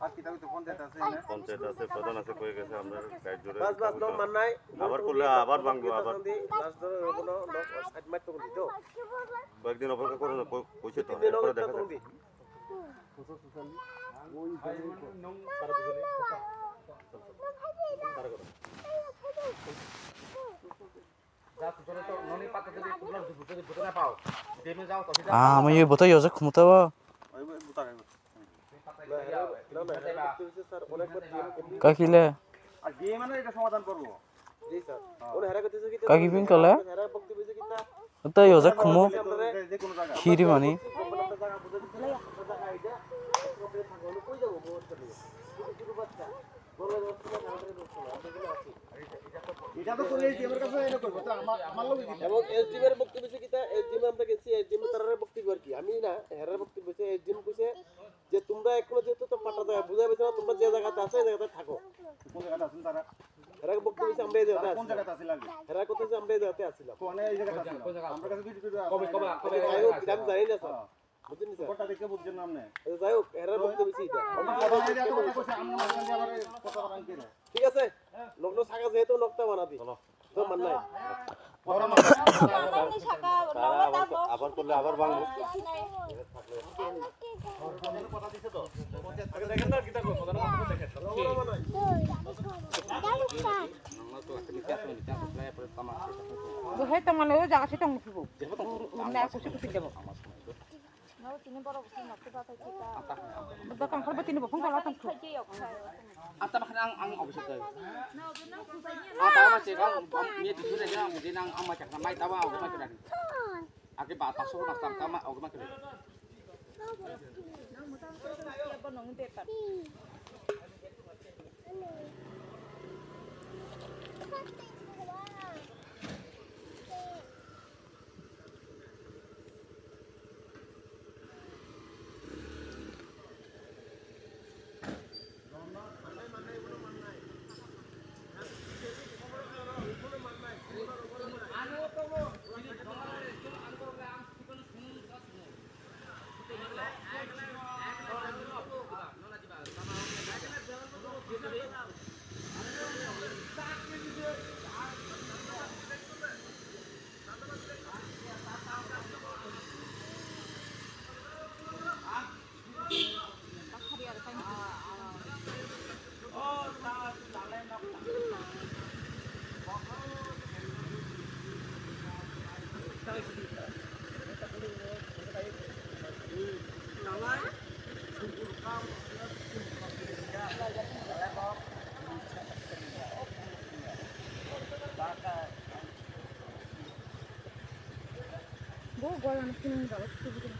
পঞ্চায়েত আছে প্রধান আছে কয়ে গেছে আমরা গাইড জোরে বাস লোক মান নাই আবার করলে আবার ভাঙবো আবার লাস্ট ধরে কোনো লোক সাইড মাইট তো দিতো কয়েকদিন অপেক্ষা করো না কইছে তো দিন এরপরে দেখা দেখা যাবে আমি এই বতাই আছে ক্ষমতা কাকিলে কাকি পিং কলে তাই আছে ক্ষমো খিরি মানি এটা তো করে এই আমার কাছে এটা করব তো আমার লগে দিন এবং এসডিএম এর বক্তব্য হইছে কিটা এসডিএম আমরা গেছি এসডিএম তারের বক্তব্য আর কি আমি না হেরার বক্তব্য হইছে এসডিএম কইছে যে তোমরা এখনো যেহেতু তো পাটা জায়গা বুঝাই পেছো না তোমরা যে জায়গাতে আছে এই জায়গাতে থাকো কোন জায়গাতে আছেন তারা হেরার বক্তব্য হইছে আমরা এই জায়গাতে কোন জায়গাতে আছি লাগে হেরার কথা হইছে আমরা এই জায়গাতে আছিলাম কোনে এই জায়গাতে আছি আমরা কাছে ভিডিও কবে যাই হোক আমি জানি না স্যার বুঝছেন স্যার কোটা দেখে বুঝছেন না আপনি যাই হোক হেরার বক্তব্য হইছে এটা আমি কথা কইছি আমি মাঝখানে আবার কথা বানান কি ঠিক আছে লগ্ন ছাকা যেহেতু নকটা বানাবি চলো তো মান নাই আবার করলে আবার ভাঙবো কথা দিছে তো দেখেন না কিটা কো কথা দেখেন Buhay teman lu jangan sih dong ibu. Nah aku sih kesini dong. Nấu thì nó bao giờ nó bao giờ kita. Udah kan kalau betin ibu pun kalau tangku. Ata makan ang obisok tayo. Ata masih kan niya dito na niya mungkin ang macam namay tawa ako makan. Aki ba pasok mas tama ako makan. Gue anak sini enggak, itu bikin